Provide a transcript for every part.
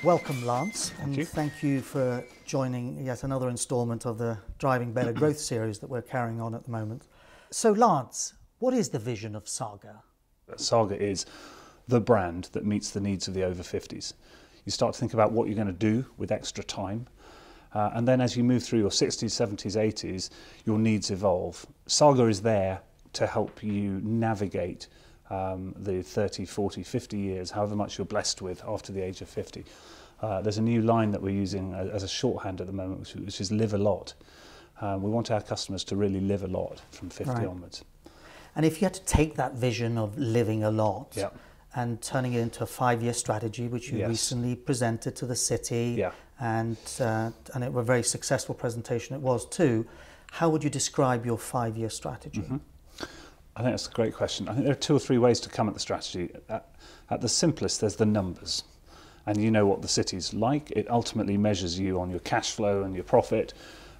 Welcome, Lance, Thank you. thank you for joining yet another instalment of the Driving Better Growth series that we're carrying on at the moment. So, Lance, what is the vision of Saga? Saga is the brand that meets the needs of the over 50s. You start to think about what you're going to do with extra time, and then as you move through your 60s, 70s, 80s, your needs evolve. Saga is there to help you navigate the 30, 40, 50 years, however much you're blessed with after the age of 50. There's a new line that we're using as a shorthand at the moment, which is live a lot. We want our customers to really live a lot from 50 onwards. And if you had to take that vision of living a lot Yep. and turning it into a 5-year strategy, which you recently presented to the city, and it was a very successful presentation it was too, how would you describe your 5-year strategy? I think that's a great question. I think there are 2 or 3 ways to come at the strategy. At the simplest, there's the numbers. And you know what the city's like. It ultimately measures you on your cash flow and your profit.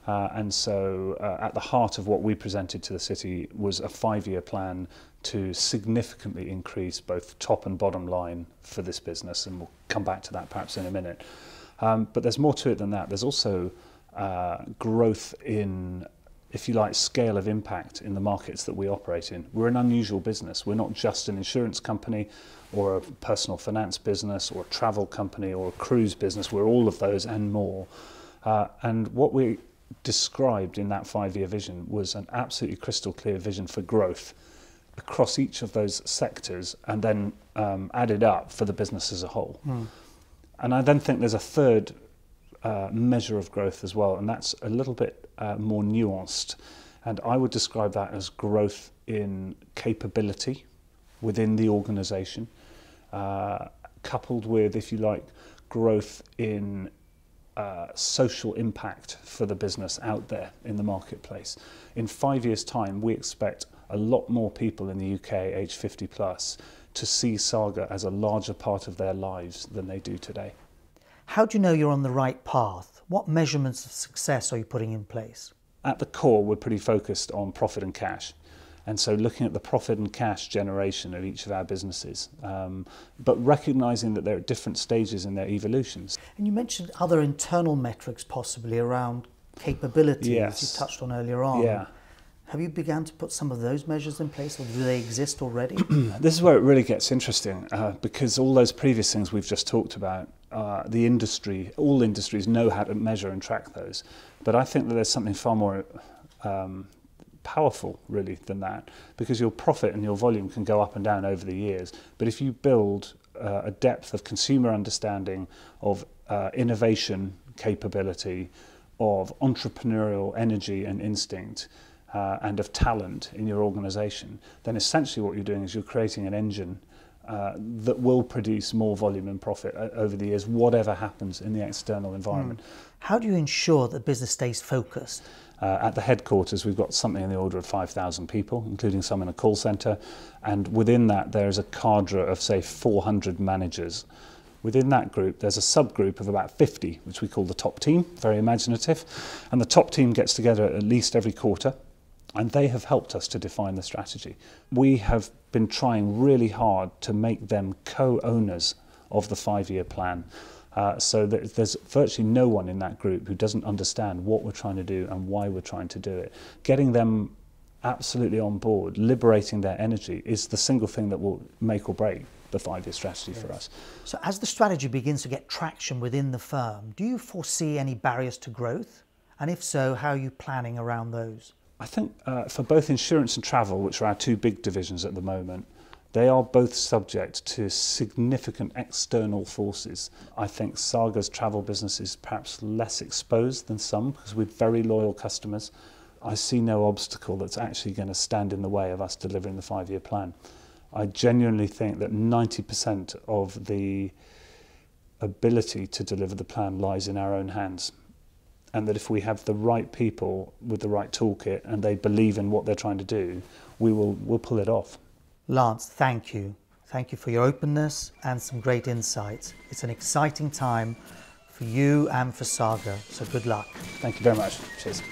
And so at the heart of what we presented to the city was a 5-year plan to significantly increase both top and bottom line for this business. And we'll come back to that perhaps in a minute. But there's more to it than that. There's also growth in, if you like, scale of impact in the markets that we operate in. We're an unusual business. We're not just an insurance company or a personal finance business or a travel company or a cruise business. We're all of those and more. And what we described in that 5-year vision was an absolutely crystal clear vision for growth across each of those sectors, and then added up for the business as a whole. And I then think there's a third measure of growth as well, and that's a little bit more nuanced, and I would describe that as growth in capability within the organisation, coupled with, if you like, growth in social impact for the business out there in the marketplace. In 5 years' time, we expect a lot more people in the UK aged 50 plus to see Saga as a larger part of their lives than they do today. How do you know you're on the right path? What measurements of success are you putting in place? At the core, we're pretty focused on profit and cash. And so looking at the profit and cash generation of each of our businesses, but recognising that they're at different stages in their evolutions. And you mentioned other internal metrics possibly around capabilities you touched on earlier on. Yeah. Have you begun to put some of those measures in place, or do they exist already? This is where it really gets interesting, because all those previous things we've just talked about, the industry, all industries know how to measure and track those. But I think that there's something far more powerful really than that, because your profit and your volume can go up and down over the years, but if you build a depth of consumer understanding, of innovation capability, of entrepreneurial energy and instinct, and of talent in your organisation, then essentially what you're doing is you're creating an engine that will produce more volume and profit over the years, whatever happens in the external environment. How do you ensure that business stays focused? At the headquarters, we've got something in the order of 5,000 people, including some in a call centre, and within that there is a cadre of, say, 400 managers. Within that group, there's a subgroup of about 50, which we call the top team, very imaginative, and the top team gets together at least every quarter, and they have helped us to define the strategy. We have been trying really hard to make them co-owners of the 5-year plan. So that there's virtually no one in that group who doesn't understand what we're trying to do and why we're trying to do it. Getting them absolutely on board, liberating their energy, is the single thing that will make or break the 5-year strategy for us. So as the strategy begins to get traction within the firm, do you foresee any barriers to growth? And if so, how are you planning around those? I think for both insurance and travel, which are our 2 big divisions at the moment, they are both subject to significant external forces. I think Saga's travel business is perhaps less exposed than some, because we're very loyal customers. I see no obstacle that's actually going to stand in the way of us delivering the 5-year plan. I genuinely think that 90% of the ability to deliver the plan lies in our own hands, and that if we have the right people with the right toolkit and they believe in what they're trying to do, we'll pull it off. Lance, thank you. Thank you for your openness and some great insights. It's an exciting time for you and for Saga, so good luck. Thank you very much. Cheers.